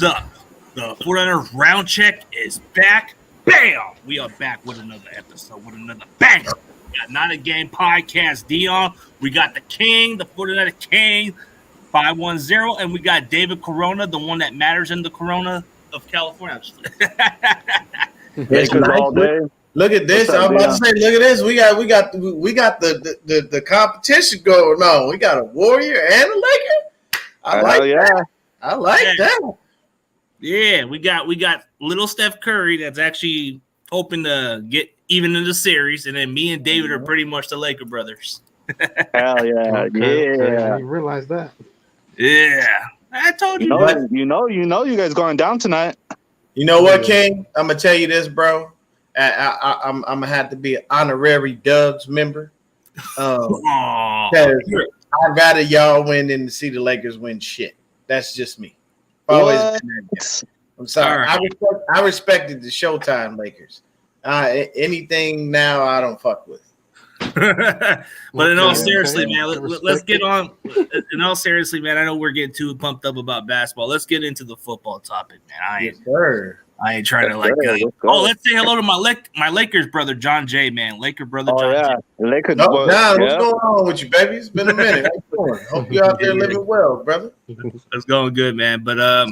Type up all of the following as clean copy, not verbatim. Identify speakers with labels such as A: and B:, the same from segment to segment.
A: up? The 49ers round check is back. Bam! We are back with another episode, with another banger. We got Not a Game Podcast, Dion. We got the King, the 49er King, 510, and we got David Corona, the one that matters in the Corona of California.
B: Lakers all day.
C: Look at this. I'm about to say, look at this. We got the competition going on. We got a Warrior and a Laker. I like that.
A: Yeah, we got little Steph Curry that's actually hoping to get even in the series, and then me and David are pretty much the Laker brothers.
B: Hell yeah,
D: You realize that?
A: Yeah, I told you.
B: You guys going down tonight.
C: You know what, King? I'm gonna tell you this, bro. I'm gonna have to be an honorary Dubs member. Because I'd rather y'all win than to see the Lakers win shit. That's just me. Always been that guy. I'm sorry. Right. I respected the Showtime Lakers. Anything now, I don't fuck with.
A: But in all seriously, man, let's get on. In all seriously, man, I know we're getting too pumped up about basketball. Let's get into the football topic, man. I ain't trying to let's say hello to my Lakers brother, John J, man. Laker brother, John J.
C: Lakers brother. John, what's going on with you, baby? It's been a minute. How you doing? Hope you're out there living well, brother.
A: It's going good, man. But I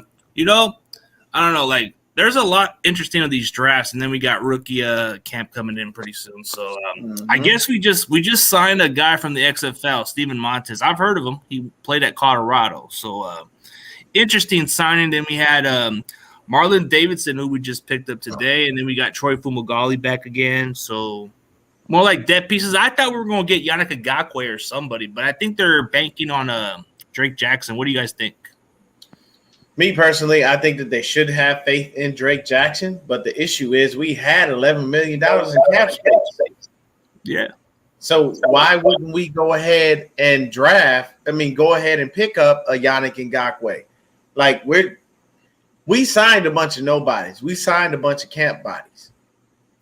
A: don't know, like there's a lot interesting of these drafts, and then we got rookie camp coming in pretty soon. So I guess we just signed a guy from the XFL, Steven Montez. I've heard of him. He played at Colorado. So interesting signing. Then we had Marlon Davidson, who we just picked up today, and then we got Troy Fumagalli back again. So more like dead pieces. I thought we were going to get Yannick Ngakoue or somebody, but I think they're banking on Drake Jackson. What do you guys think?
C: Me personally, I think that they should have faith in Drake Jackson, but the issue is we had $11 million in cap space.
A: Yeah.
C: So why wouldn't we go ahead and go ahead and pick up a Yannick Ngakoue? Like we signed a bunch of nobodies. We signed a bunch of camp bodies.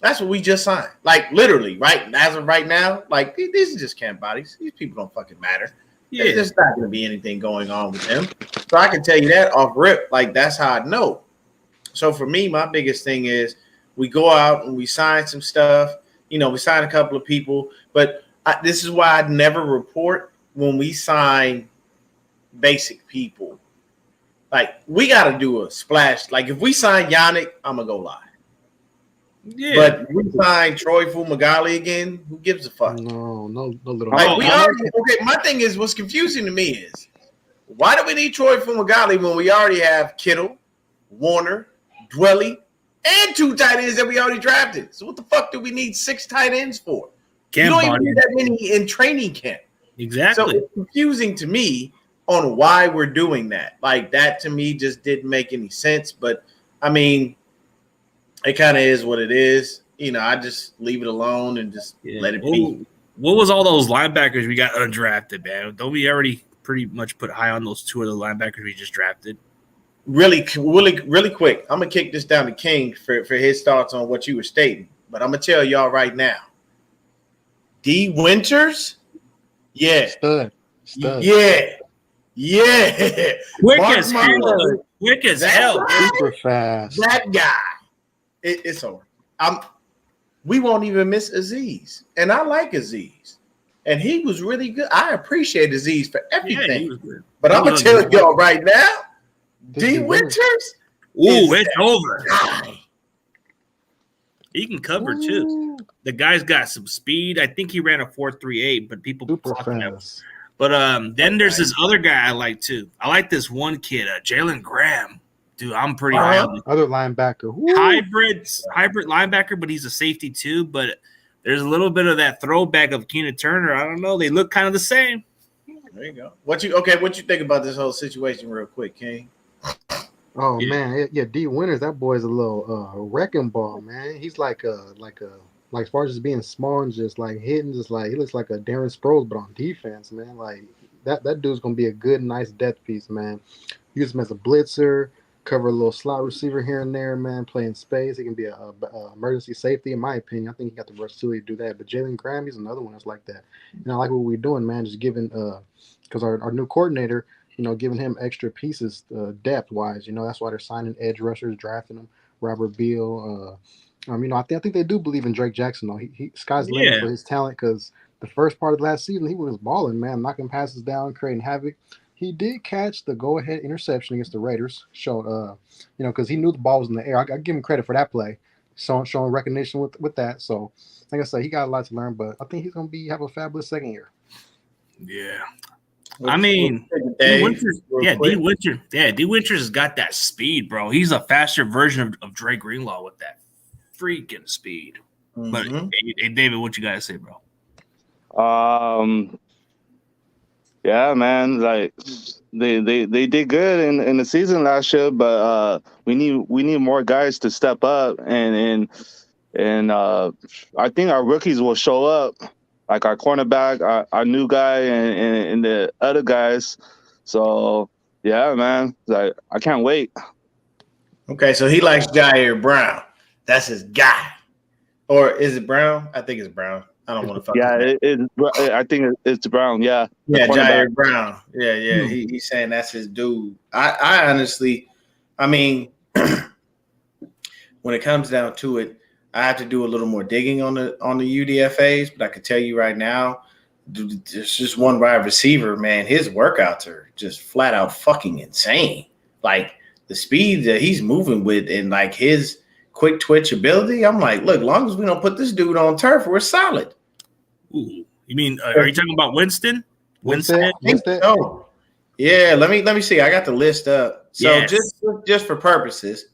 C: That's what we just signed. Like literally, right? As of right now, like these are just camp bodies. These people don't fucking matter. Yeah. There's not going to be anything going on with them. So I can tell you that off rip. Like that's how I know. So for me, my biggest thing is we go out and we sign some stuff. You know, we sign a couple of people. But this is why I'd never report when we sign basic people. Like, we got to do a splash. Like, if we sign Yannick, I'm going to go live. Yeah. But we sign Troy Fumagalli again, who gives a fuck?
D: No little.
C: Like, my thing is, what's confusing to me is, why do we need Troy Fumagalli when we already have Kittle, Warner, Dwelly, and 2 tight ends that we already drafted? So what the fuck do we need 6 tight ends for? You don't even need that many in training camp.
A: Exactly.
C: So it's confusing to me on why we're doing that. Like, that to me just didn't make any sense. But I mean, it kind of is what it is. You know, I just leave it alone and just let it be.
A: What was all those linebackers we got undrafted, man? Don't we already pretty much put high on those 2 of the linebackers we just drafted?
C: Really quick. I'm gonna kick this down to King for his thoughts on what you were stating. But I'm gonna tell y'all right now. D. Winters,
D: Stud.
C: Yeah.
A: Quick as hell.
D: Super fast.
C: That guy. It's over. We won't even miss Aziz. And I like Aziz. And he was really good. I appreciate Aziz for everything. Yeah, but I'm going to tell y'all right now, D. Winters.
A: Ooh, it's over. Guy. He can cover too. The guy's got some speed. I think he ran a 4.38, but people talking about. But then there's this other guy I like too. I like this one kid, Jalen Graham. Dude, I'm pretty high on him.
D: Other linebacker.
A: Hybrid linebacker, but he's a safety too. But there's a little bit of that throwback of Keena Turner. I don't know. They look kind of the same.
C: There you go. What you think about this whole situation real quick, King?
D: Oh man, D. Winters, that boy's a little wrecking ball, man. He's like as far as just being small and just like hitting, just like he looks like a Darren Sproles, but on defense, man. Like that dude's gonna be a good, nice depth piece, man. Use him as a blitzer, cover a little slot receiver here and there, man. Play in space. He can be a emergency safety, in my opinion. I think he got the versatility to do that. But Jalen Graham, he's another one that's like that. And I like what we're doing, man. Just giving because our new coordinator, giving him extra pieces depth wise. That's why they're signing edge rushers, drafting them. Robert Beal. I think they do believe in Drake Jackson though. Sky's the limit
A: Yeah.
D: for his talent because the first part of last season he was balling, man, knocking passes down, creating havoc. He did catch the go-ahead interception against the Raiders, showed because he knew the ball was in the air. I give him credit for that play, showing recognition with that. So, like I said, he got a lot to learn, but I think he's gonna have a fabulous second year.
A: Yeah. I mean, D. Winters has got that speed, bro. He's a faster version of Dre Greenlaw with that freaking speed.
C: Mm-hmm.
A: But hey, David, what you gotta say, bro?
B: Yeah, man. Like they did good in the season last year, but we need more guys to step up, and I think our rookies will show up, like our cornerback, our new guy, and the other guys. So yeah, man. Like I can't wait.
C: Okay, so he likes Jair Brown. That's his guy. Or is it Brown? I think it's Brown. I don't want to fuck.
B: Yeah, I think it's Brown. Yeah,
C: yeah, Jair Brown. Yeah. He's saying that's his dude. I honestly, I mean, when it comes down to it, I have to do a little more digging on the UDFAs. But I can tell you right now, there's just one wide receiver, man. His workouts are just flat out fucking insane. Like the speed that he's moving with, and like his quick twitch ability. I'm like, look, as long as we don't put this dude on turf, we're solid.
A: Ooh, you mean are you talking about Winston?
D: Winston?
C: Oh, yeah. Let me see. I got the list up. So just for purposes,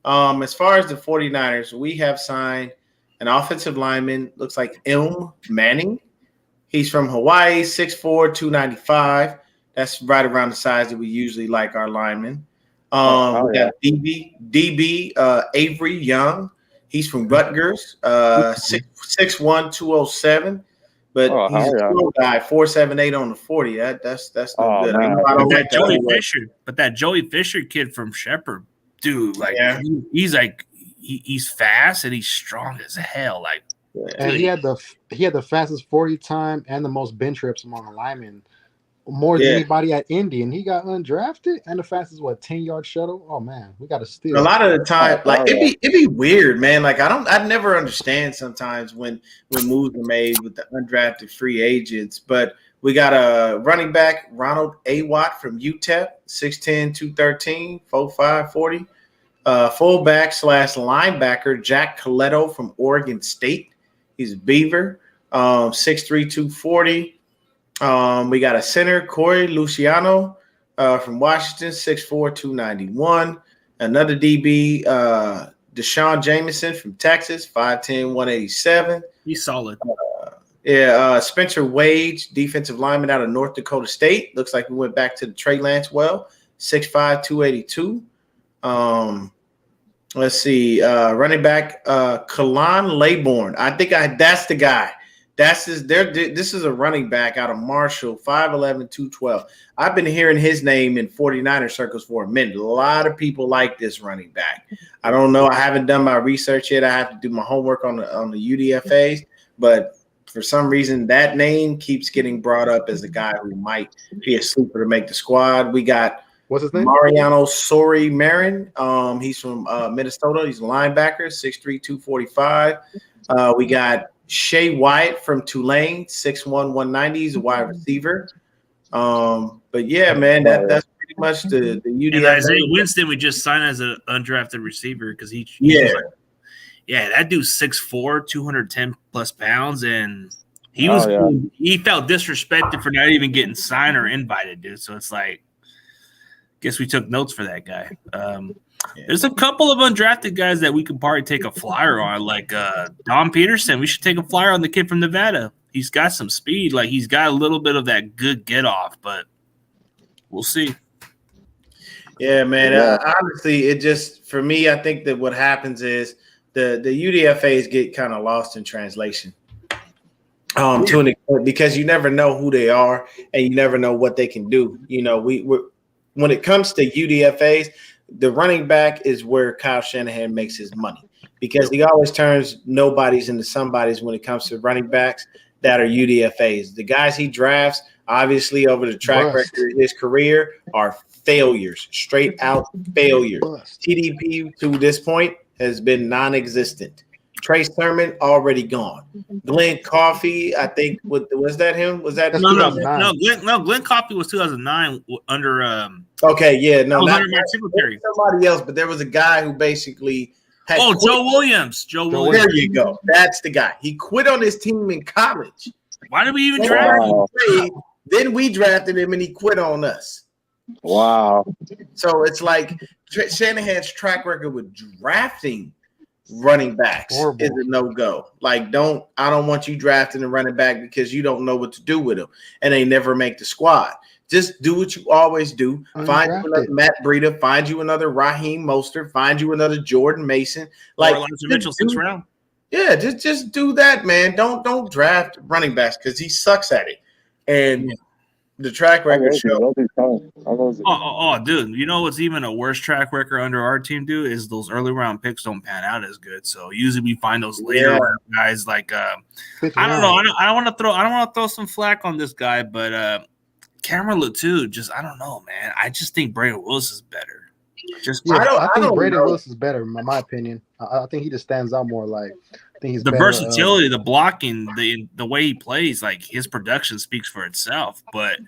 C: as far as the 49ers, we have signed an offensive lineman. Looks like Ilm Manning. He's from Hawaii, 6'4", 295. That's right around the size that we usually like our linemen. We got DB Avery Young. He's from Rutgers, 6'1", 207. But he's a slow guy, 4.78 on the 40. That's no good.
A: That Joey Fisher kid from Shepherd, dude, like he's fast and he's strong as hell. Like,
D: and he had the fastest 40 time and the most bench reps among linemen. More than anybody at Indy, and he got undrafted and the fastest 10-yard shuttle. Oh man, we got to steal.
C: A lot of the time, it'd be weird, man. Like I never understand sometimes when moves are made with the undrafted free agents. But we got a running back, Ronald A. Watt from UTEP, 6'10", 213, 4'5", 40. Fullback / linebacker, Jack Coletto from Oregon State. He's a Beaver, 6'3", 240. We got a center, Corey Luciano from Washington, 6'4", 291. Another DB, Deshaun Jameson from Texas, 5'10", 187.
A: He's solid.
C: Spencer Wage, defensive lineman out of North Dakota State. Looks like we went back to the Trey Lance well, 6'5", 282. Let's see, running back, Kalan Laybourne. I think that's the guy. This is a running back out of Marshall, 5'11", 212. I've been hearing his name in 49er circles for a minute. A lot of people like this running back. I don't know. I haven't done my research yet. I have to do my homework on the UDFAs. But for some reason, that name keeps getting brought up as a guy who might be a sleeper to make the squad. We got
D: what's his name?
C: Mariano Sori Marin. He's from Minnesota. He's a linebacker, 6'3", 245. We got Shea Wyatt from Tulane, 6'1", 190. He's a wide receiver. But yeah, man, that's pretty much the UDFA.
A: And Isaiah Winston we just signed as an undrafted receiver because that dude's 6'4", 210 plus pounds, and he felt disrespected for not even getting signed or invited, dude. So it's like, guess we took notes for that guy. There's a couple of undrafted guys that we could probably take a flyer on, like Dom Peterson. We should take a flyer on the kid from Nevada. He's got some speed. Like, he's got a little bit of that good get-off, but we'll see.
C: Yeah, man. Honestly, it just, for me, I think that what happens is the UDFAs get kind of lost in translation to an extent, because you never know who they are and you never know what they can do. You know, when it comes to UDFAs, the running back is where Kyle Shanahan makes his money, because he always turns nobodies into somebodies when it comes to running backs that are UDFAs. The guys he drafts obviously over the track record of his career, are failures, straight out failures. TDP to this point has been non-existent. Trey Sermon already gone. Glenn Coffey, I think, was that him? Was that
A: Glenn Coffey was 2009 under.
C: Okay, yeah, no,
A: not
C: under
A: Mark Singletary.
C: Somebody else, but there was a guy who basically had
A: Joe Williams.
C: There you go. That's the guy. He quit on his team in college.
A: Why did we even draft him?
C: Then we drafted him, and he quit on us.
B: Wow.
C: So it's like Shanahan's track record with drafting running backs is a no-go. Like, I don't want you drafting a running back because you don't know what to do with him, and they never make the squad. Just do what you always do. Find you another Matt Breida, find you another Raheem Mostert, find you another Jordan Mason. Like
A: Elijah Mitchell 6th round.
C: Yeah, just do that, man. Don't draft running backs because he sucks at it. And the track record shows.
A: Dude, you know what's even a worse track record under our team, dude, is those early round picks don't pan out as good. So usually we find those later round guys like I don't know. I don't want to throw some flack on this guy, but Cameron Latou, I don't know, man. I just think Braden Willis is better.
D: I think Braden Willis is better, in my opinion. I think he just stands out more. Like, I think he's
A: the
D: better,
A: versatility, the blocking, the way he plays. Like, his production speaks for itself. But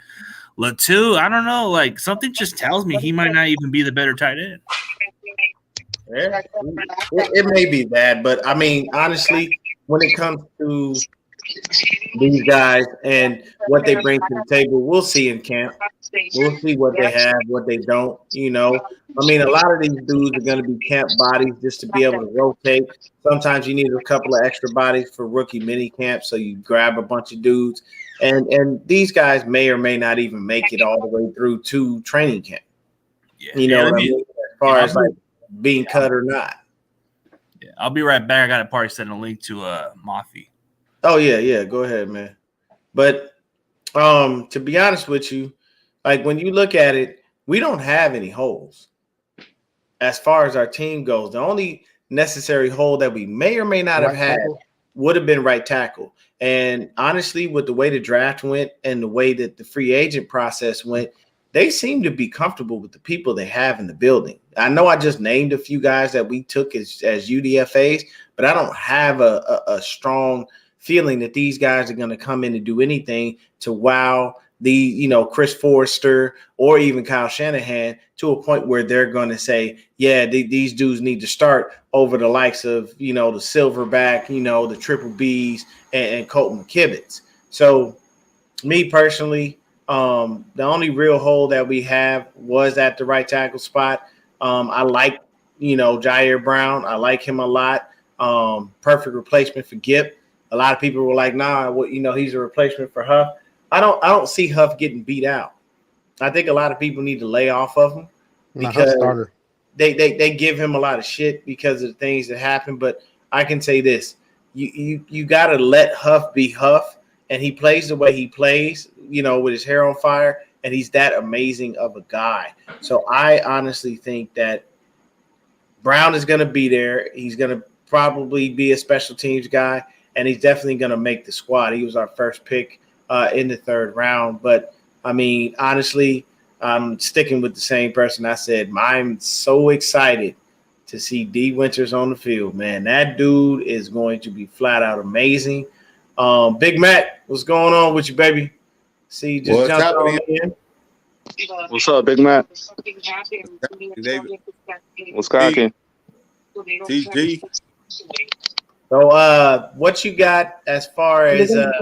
A: Latou, I don't know. Like, something just tells me he might not even be the better tight end.
C: Yeah, it may be that, but I mean, honestly, when it comes to these guys and what they bring to the table, we'll see in camp. We'll see what they have, what they don't. You know, I mean, a lot of these dudes are going to be camp bodies just to be able to rotate. Sometimes you need a couple of extra bodies for rookie mini camp, so you grab a bunch of dudes, and these guys may or may not even make it all the way through to training camp.
A: Yeah,
C: you know what I mean? As far as like being cut or not.
A: Yeah, I'll be right back. I got to probably send a link to Mafi.
C: Oh yeah, go ahead, man. But to be honest with you, like when you look at it, we don't have any holes as far as our team goes. The only necessary hole that we may or may not have had would have been right tackle. And honestly, with the way the draft went and the way that the free agent process went, they seem to be comfortable with the people they have in the building. I know I just named a few guys that we took as UDFAs, but I don't have a strong feeling that these guys are going to come in and do anything to wow Chris Forrester or even Kyle Shanahan to a point where they're going to say, yeah, these dudes need to start over the likes of, the Silverback, the Triple Bs and Colton McKibbins. So me personally, the only real hole that we have was at the right tackle spot. I like, Jair Brown. I like him a lot. Perfect replacement for Gipp. A lot of people were like, nah, he's a replacement for Huff. I don't see Huff getting beat out. I think a lot of people need to lay off of him because they give him a lot of shit because of the things that happen. But I can say this: you got to let Huff be Huff, and he plays the way he plays, with his hair on fire, and he's that amazing of a guy. So I honestly think that Brown is going to be there. He's going to probably be a special teams guy, and he's definitely going to make the squad. He was our first pick in the third round. But, I mean, honestly, I'm sticking with the same person I said. I'm so excited to see D. Winters on the field, man. That dude is going to be flat out amazing. Big Mac, what's going on with you, baby? See, you just jumped on in.
B: What's up, Big Mac? What's cracking?
E: TG.
C: So, what you got as far as out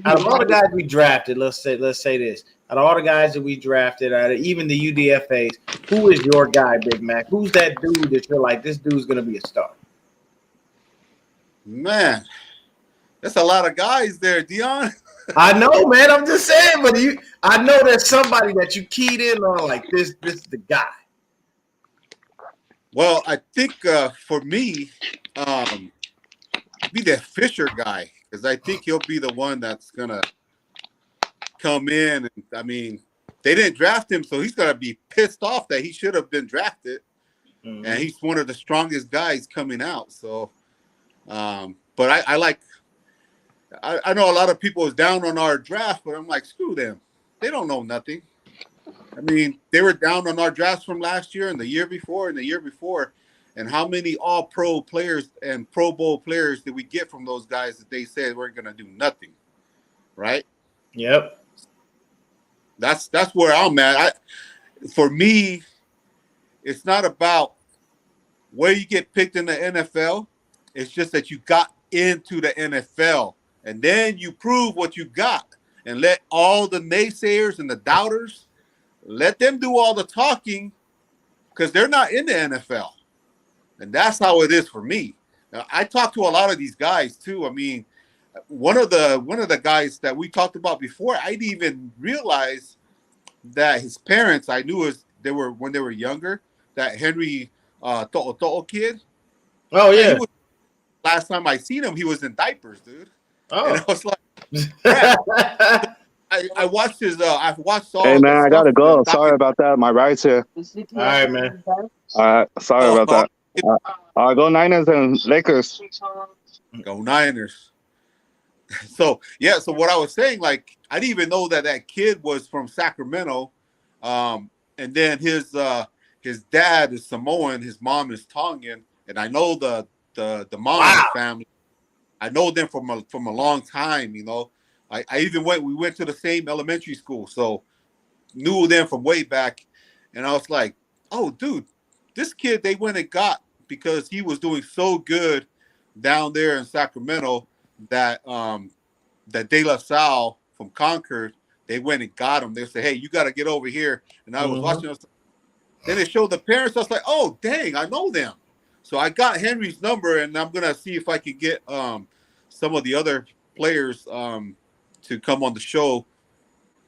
C: of all the guys we drafted? Let's say this: out of all the guys that we drafted, even the UDFAs, who is your guy, Big Mac? Who's that dude that you're like, this dude's gonna be a star?
E: Man, that's a lot of guys there, Dion.
C: I know, man. I'm just saying, but I know there's somebody that you keyed in on, like this is the guy.
E: Well, I think for me, be that Fisher guy, because I think he'll be the one that's gonna come in. And I mean, they didn't draft him, so he's gonna be pissed off that he should have been drafted. Mm-hmm. And he's one of the strongest guys coming out. So, but I like. I know a lot of people is down on our draft, but I'm like, screw them. They don't know nothing. I mean, they were down on our drafts from last year and the year before and the year before. And how many all-pro players and Pro Bowl players did we get from those guys that they said we're going to do nothing, right?
C: Yep.
E: That's where I'm at. For me, it's not about where you get picked in the NFL. It's just that you got into the NFL, and then you prove what you got, and let all the naysayers and the doubters, let them do all the talking, because they're not in the NFL. And that's how it is for me. Now, I talk to a lot of these guys too. I mean, one of the guys that we talked about before, I didn't even realize that his parents, I knew when they were younger, that Henry To'o kid.
C: Oh yeah.
E: Last time I seen him, he was in diapers, dude.
C: Oh.
E: And I was like, yeah. I watched his. I've watched all.
B: Hey man, I gotta go.
E: The
B: Sorry about that. My ride's here.
C: All right, man.
B: All right, sorry about that. Go Niners and Lakers.
E: Go Niners. So yeah, so what I was saying, like, I didn't even know that kid was from Sacramento, and then his dad is Samoan, his mom is Tongan, and I know the mom of the family. I know them from a long time, you know. We went to the same elementary school, so knew them from way back, and I was like, oh, dude, this kid they went and got because he was doing so good down there in Sacramento that De La Salle from Concord, they went and got him. They said, hey, you got to get over here. And I was watching us. Then they showed the parents. I was like, oh, dang, I know them. So I got Henry's number, and I'm going to see if I could get some of the other players to come on the show,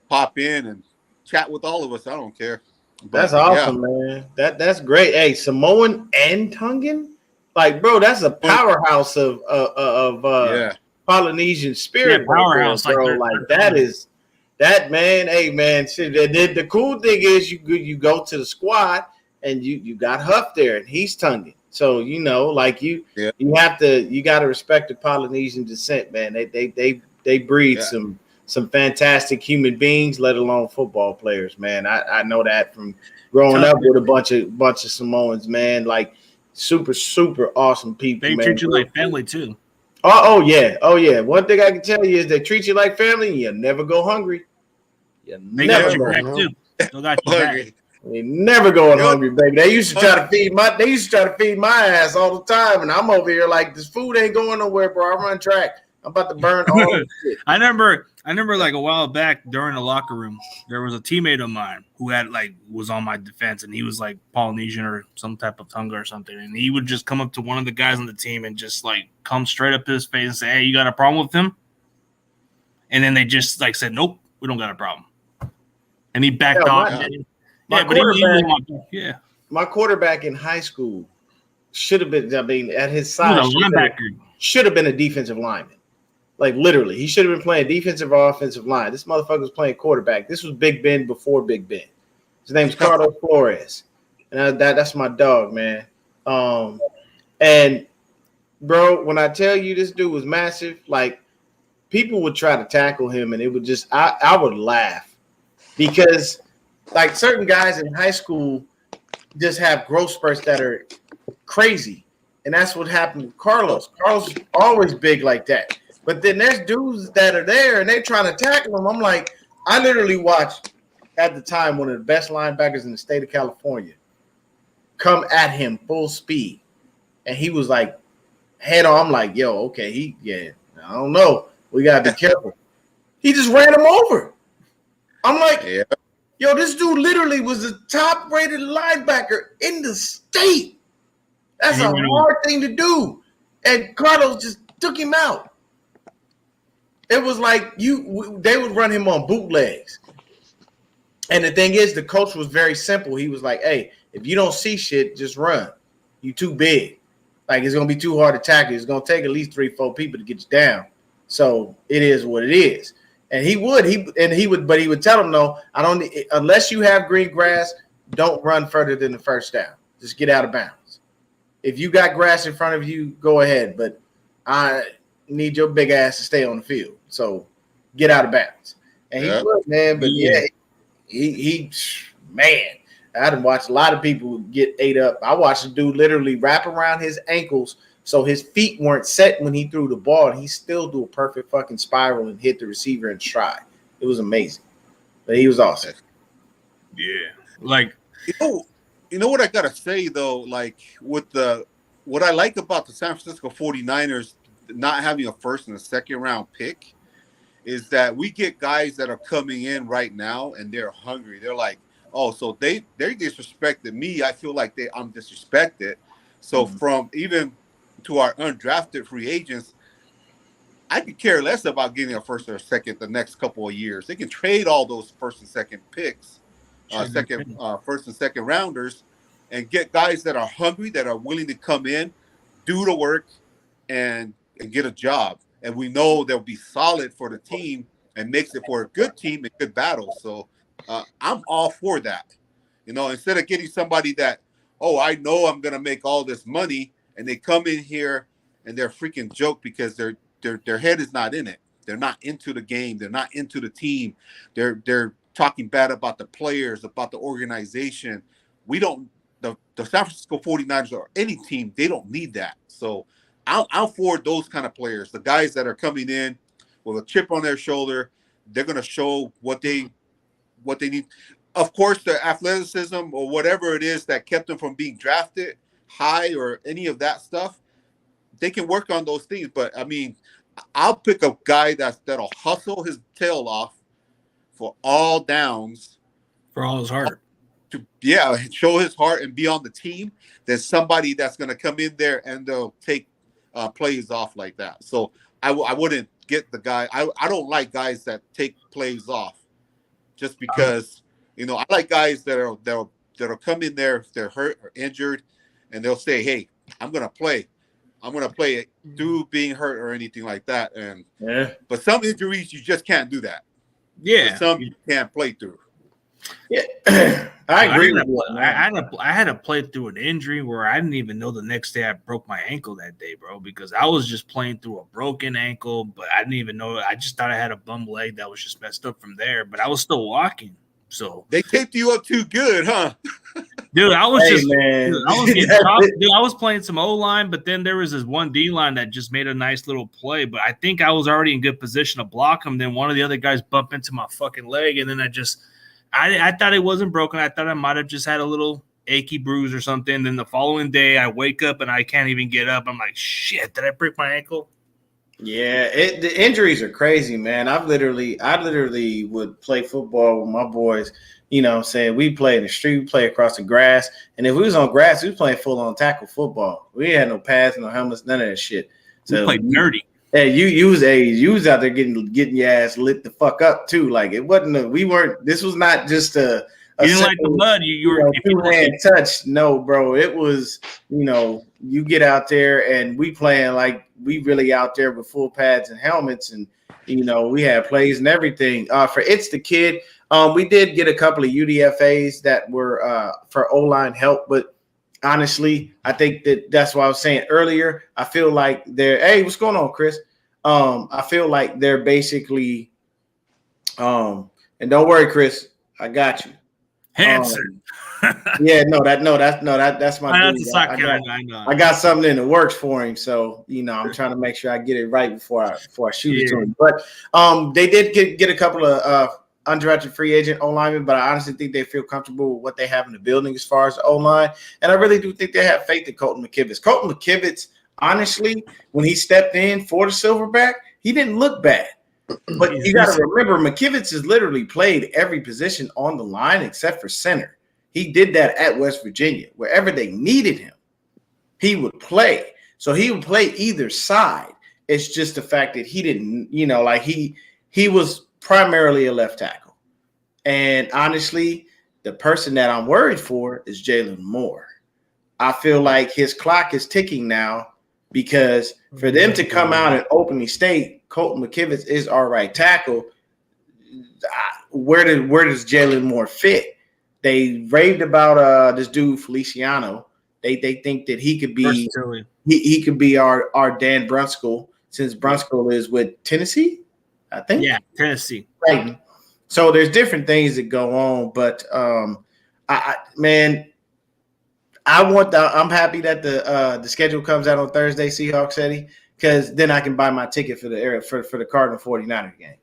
E: pop in and chat with all of us. I don't care. But,
C: that's awesome, man. That's great. Hey, Samoan and Tongan, like, bro, that's a powerhouse of Polynesian spirit.
A: Yeah, powerhouse,
C: bro. Like that is that, man. Hey, man. Shit, the cool thing is you go to the squad and you got Huff there, and he's Tongan. So you know, like you got to respect the Polynesian descent, man. They breed some fantastic human beings, let alone football players, man. I know that from growing up with a bunch of Samoans, man. Like super, super awesome people.
A: They treat you like family too.
C: Oh yeah. One thing I can tell you is they treat you like family, and you never go hungry.
A: They got you back too. They got you back.
C: They never going hungry, baby. They used to try to feed my ass all the time, and I'm over here like this food ain't going nowhere, bro. I run track. I'm about to burn all the shit.
A: I remember like a while back during the locker room, there was a teammate of mine who was on my defense, and he was like Polynesian or some type of Tonga or something, and he would just come up to one of the guys on the team and just like come straight up to his face and say, "Hey, you got a problem with him?" And then they just like said, "Nope, we don't got a problem," and he backed off.
C: My quarterback in high school should have been. I mean, at his size, should have been a defensive lineman. Like literally, he should have been playing defensive or offensive line. This motherfucker was playing quarterback. This was Big Ben before Big Ben. His name's Carlos Flores, and that's my dog, man. And bro, when I tell you this dude was massive, like people would try to tackle him, and it would just I would laugh because like certain guys in high school just have growth spurts that are crazy, and that's what happened with Carlos. Carlos is always big like that. But then there's dudes that are there and they trying to tackle him. I'm like, I literally watched at the time one of the best linebackers in the state of California come at him full speed. And he was like, head on. I'm like, yo, okay, I don't know. We got to be careful. He just ran him over. I'm like, yo, this dude literally was the top rated linebacker in the state. That's a hard thing to do. And Carlos just took him out. It was like they would run him on bootlegs. And the thing is, the coach was very simple. He was like, hey, if you don't see shit, just run. You too big. Like, it's going to be too hard to tackle. It's going to take at least 3-4 people to get you down. So it is what it is. And he would tell him, no, unless you have green grass, don't run further than the first down. Just get out of bounds. If you got grass in front of you, go ahead. But I need your big ass to stay on the field. So get out of bounds. And he was, man. But yeah, he man, I done watched a lot of people get ate up. I watched a dude literally wrap around his ankles so his feet weren't set when he threw the ball, and he still do a perfect fucking spiral and hit the receiver in stride. It was amazing. But he was awesome.
A: Yeah. Like,
E: you know what I gotta say though, like with what I like about the San Francisco 49ers not having a first and a second round pick is that we get guys that are coming in right now and they're hungry. They're like, oh, so they disrespected me. I feel like I'm disrespected. So from even to our undrafted free agents, I could care less about getting a first or a second the next couple of years. They can trade all those first and second picks, first and second rounders, and get guys that are hungry, that are willing to come in, do the work, and get a job. And we know they'll be solid for the team and makes it for a good team and good battle. So I'm all for that. You know, instead of getting somebody that, oh, I know I'm going to make all this money, and they come in here and they're freaking joke because their head is not in it. They're not into the game. They're not into the team. They're talking bad about the players, about the organization. We don't, the San Francisco 49ers or any team, they don't need that. So I'll forward those kind of players, the guys that are coming in with a chip on their shoulder. They're going to show what they need. Of course, the athleticism or whatever it is that kept them from being drafted high or any of that stuff, they can work on those things. But I mean, I'll pick a guy that'll hustle his tail off for all downs,
A: for all his heart.
E: To show his heart and be on the team. There's somebody that's going to come in there and they'll take plays off like that. So I wouldn't get the guy. I don't like guys that take plays off just because I like guys that'll come in there if they're hurt or injured, and they'll say, "Hey, I'm going to play. I'm going to play it through being hurt or anything like that." And but some injuries you just can't do that.
A: Yeah,
E: but some you can't play through.
C: Yeah, I agree.
A: I had to play through an injury where I didn't even know the next day I broke my ankle that day, bro, because I was just playing through a broken ankle, but I didn't even know. I just thought I had a bum leg that was just messed up from there, but I was still walking. So
E: they taped you up too good, huh?
A: Dude, I was I was playing some O-line, but then there was this one D-line that just made a nice little play, but I think I was already in good position to block him. Then one of the other guys bumped into my fucking leg, and then I thought it wasn't broken. I thought I might have just had a little achy bruise or something. Then the following day, I wake up and I can't even get up. I'm like, shit, did I break my ankle?
C: Yeah, the injuries are crazy, man. I literally would play football with my boys. You know what I'm saying? We play in the street, we play across the grass. And if we was on grass, we was playing full-on tackle football. We had no pads, no helmets, none of that shit. So
A: we played nerdy.
C: Hey, you was out there getting your ass lit the fuck up too. Like it wasn't. This was not just a.
A: You didn't like the mud. You were
C: two-hand touch. No, bro. It was. You get out there and we playing like we really out there with full pads and helmets, and we had plays and everything. For It's the Kid, we did get a couple of UDFAs that were for O-line help, but. Honestly, I think that's what I was saying earlier. I feel like hey, what's going on, Chris? I feel like they're basically, and don't worry, Chris, I got you.
A: Hanson.
C: That's my dude. I got something in the works for him, so I'm trying to make sure I get it right before I shoot it to him. But they did get a couple of undrafted free agent O-linemen, but I honestly think they feel comfortable with what they have in the building as far as the O-line. And I really do think they have faith in Colton McKivitz. Colton McKivitz, honestly, when he stepped in for the Silverback, he didn't look bad. But you got to remember, McKivitz has literally played every position on the line except for center. He did that at West Virginia. Wherever they needed him, he would play. So he would play either side. It's just the fact that he didn't, he was primarily a left tackle. And honestly, the person that I'm worried for is Jalen Moore. I feel like his clock is ticking now because for them to come out and openly state Colton McKivitz is our right tackle, where does Jalen Moore fit? They raved about this dude Feliciano. They think that he could be he could be our Dan Brunskill, since Brunskill is with Tennessee. I think.
A: Yeah, Tennessee.
C: Right. So there's different things that go on, but I'm happy that the schedule comes out on Thursday, Seahawks Eddie, because then I can buy my ticket for the Cardinal 49er game,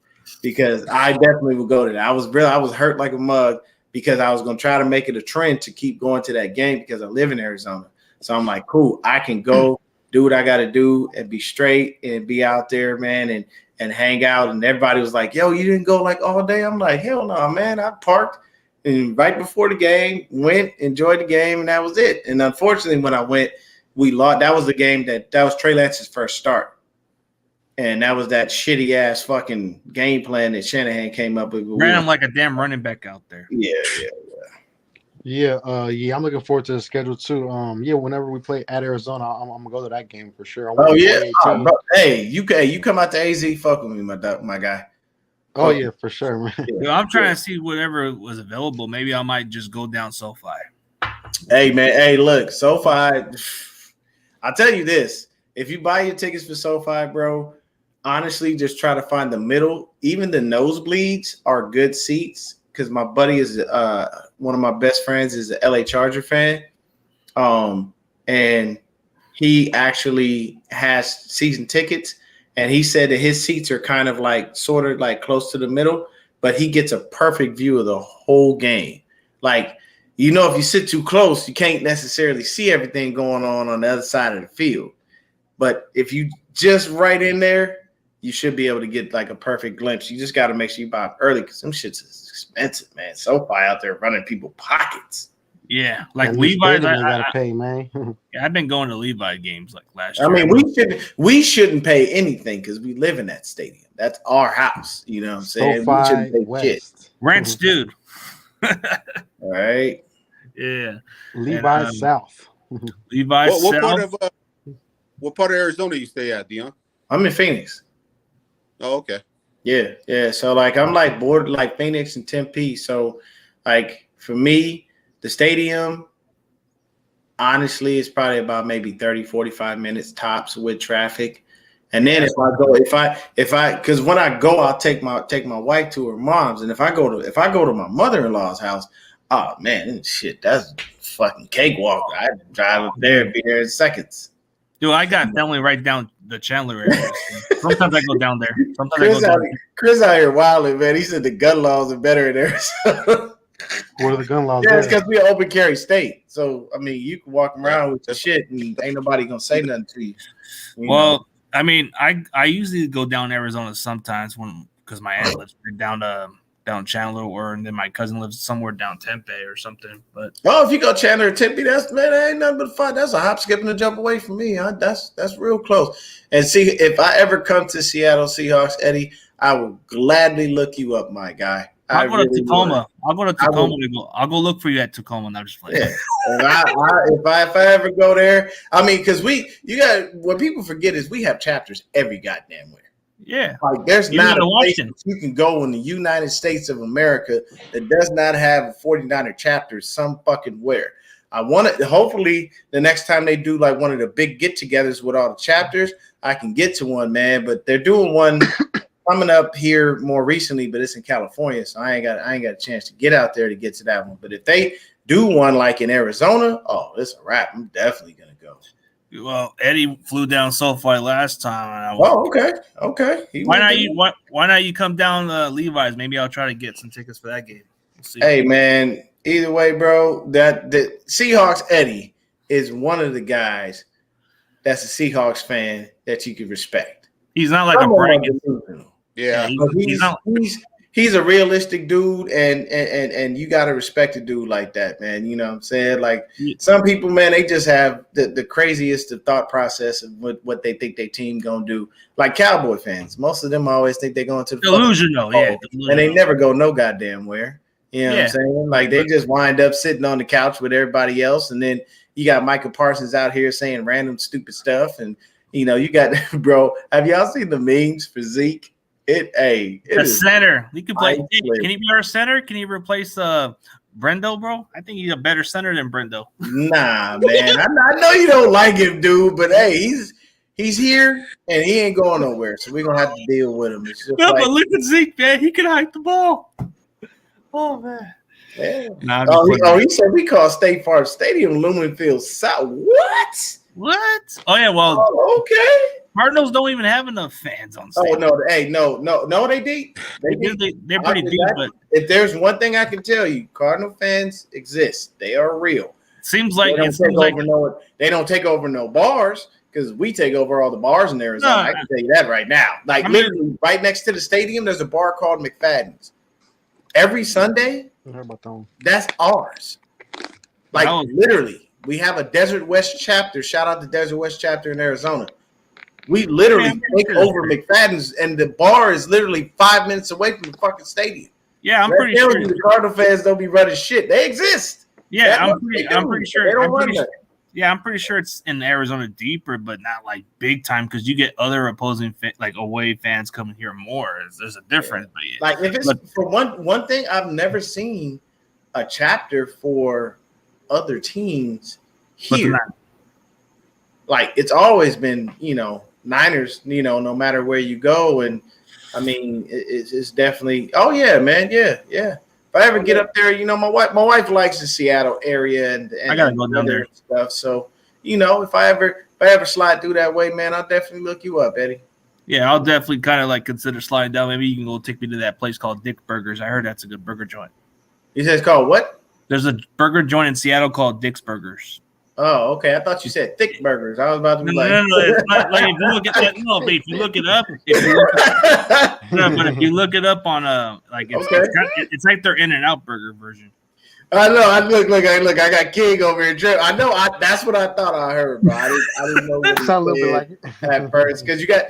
C: because I definitely will go to that. I was hurt like a mug because I was going to try to make it a trend to keep going to that game because I live in Arizona. So I'm like, cool, I can go do what I got to do and be straight and be out there, man, and hang out. And everybody was like, yo, you didn't go like all day? I'm like, hell no, man. I parked and right before the game, went, enjoyed the game, and that was it. And unfortunately, when I went, we lost. That was the game that was Trey Lance's first start. And that was that shitty ass fucking game plan that Shanahan came up with.
A: Ran him like a damn running back out there.
D: Yeah, I'm looking forward to the schedule too. Whenever we play at Arizona, I'm gonna go to that game for sure.
C: Bro, hey, you come out to AZ, fuck with me, my guy.
D: Oh yeah, for sure, man.
A: Yo, I'm trying to see whatever was available. Maybe I might just go down SoFi.
C: Hey man, hey, look, SoFi. I'll tell you this: if you buy your tickets for SoFi, bro, honestly, just try to find the middle. Even the nosebleeds are good seats. Because my buddy is one of my best friends is a LA Charger fan, and he actually has season tickets, and he said that his seats are kind of like sort of like close to the middle, but he gets a perfect view of the whole game. Like, you know, if you sit too close, you can't necessarily see everything going on the other side of the field, but if you just right in there, you should be able to get like a perfect glimpse. You just got to make sure you buy them early because some shit's expensive, man. SoFi out there running people pockets.
A: Yeah, like Levi's. I
D: gotta pay, man.
A: Yeah, I've been going to Levi games like last year.
C: I mean, we shouldn't pay anything because we live in that stadium. That's our house. You know what I'm saying?
D: SoFi
C: we shouldn't pay
D: West.
C: shit.
A: Rents, dude.
C: All right.
A: Yeah.
D: Levi's South.
A: Levi's
E: South.
A: South.
E: What part of Arizona you stay at, Dion?
C: I'm in Phoenix.
E: Oh, okay.
C: Yeah. So like I'm like border like Phoenix and Tempe. So like for me, the stadium honestly is probably about maybe 30, 45 minutes tops with traffic. And then if I because when I go, I'll take my wife to her mom's. And if I go to my mother-in-law's house, oh man, shit, that's fucking cakewalk. I drive up there and be there in seconds.
A: Dude, I got family right down the Chandler area. Sometimes I go down there.
C: Chris out here wilding, man. He said the gun laws are better in there.
D: What are the gun laws?
C: Yeah, it's because we're an open carry state. So I mean, you can walk around with your shit and ain't nobody gonna say nothing to you.
A: Well, I mean, I usually go down Arizona sometimes because my aunt lives down Chandler, and then my cousin lives somewhere down Tempe or something. But
C: if you go Chandler or Tempe, that ain't nothing but fun. That's a hop, skip, and a jump away from me. That's real close. And see, if I ever come to Seattle Seahawks, Eddie, I will gladly look you up, my guy.
A: I'll go to Tacoma. I'll go to Tacoma. I'll go look for you at Tacoma. And I'm just playing.
C: Yeah. If I ever go there, I mean, because what people forget is we have chapters every goddamn where.
A: Yeah,
C: like there's not a place you can go in the United States of America that does not have a 49er chapter some fucking where. I want it. Hopefully, the next time they do like one of the big get-togethers with all the chapters, I can get to one, man. But they're doing one coming up here more recently, but it's in California, so I ain't got a chance to get out there to get to that one. But if they do one like in Arizona, oh, it's a wrap. I'm definitely gonna go.
A: Well, Eddie flew down SoFi last time.
C: Okay.
A: Why not you come down Levi's? Maybe I'll try to get some tickets for that game. We'll see.
C: Hey, man. Either way, bro, the Seahawks Eddie is one of the guys that's a Seahawks fan that you can respect.
A: He's not like a bragging.
E: Yeah,
C: he's a realistic dude, and you gotta respect a dude like that, man. You know what I'm saying? Like some people, man, they just have the craziest of thought process of what they think their team gonna do. Like Cowboy fans, most of them always think they're going to the
A: delusional,
C: and they never go no goddamn where. You know what I'm saying? Like they just wind up sitting on the couch with everybody else, and then you got Michael Parsons out here saying random stupid stuff, and you got bro. Have y'all seen the memes for Zeke?
A: Center. He can play. Can he be our center? Can he replace Brendo, bro? I think he's a better center than Brendo.
C: Nah, man. I know you don't like him, dude, but hey, he's here and he ain't going nowhere. So we're gonna have to deal with him.
A: No, but look at Zeke, man. He can hike the ball. Oh man.
C: Yeah.
A: Nah,
C: He said we call State Farm Stadium Lumen Field South. What?
A: What? Oh yeah, well,
C: okay.
A: Cardinals don't even have enough fans on stage.
C: Oh no, hey, no, they deep.
A: They're pretty deep, but
C: if there's one thing I can tell you, Cardinal fans exist. They are real.
A: Seems like
C: they don't take over no bars because we take over all the bars in Arizona. I can tell you that right now. Like literally right next to the stadium, there's a bar called McFadden's. Every Sunday, that's ours. Like literally, we have a Desert West chapter. Shout out to Desert West chapter in Arizona. We literally take over McFadden's, and the bar is literally 5 minutes away from the fucking stadium.
A: Yeah, I'm pretty sure
C: the Cardinal fans don't be running shit. They exist.
A: Yeah, I'm pretty sure. They don't run that. Yeah, I'm pretty sure it's in Arizona deeper, but not like big time because you get other opposing like away fans coming here more. There's a difference.
C: Yeah. Like if it's for one thing, I've never seen a chapter for other teams here. Like it's always been, Niners, no matter where you go. And I mean, it's definitely, oh yeah, man. Yeah. Yeah. If I ever get up there, my wife likes the Seattle area and
A: I gotta go down there
C: and stuff. So, if I ever slide through that way, man, I'll definitely look you up, Eddie.
A: Yeah, I'll definitely kind of like consider sliding down. Maybe you can go take me to that place called Dick Burgers. I heard that's a good burger joint.
C: You said it's called what?
A: There's a burger joint in Seattle called Dick's Burgers.
C: Oh, okay. I thought you said thick burgers. I was about to be like,
A: no. It's not like if you look at that. No, but if you look it up, but if you look it up on it's like their In-N-Out burger version.
C: I know. I look. I got King over here. I know. That's what I thought I heard, bro. I didn't know what
D: sound a little bit like it
C: at first because you got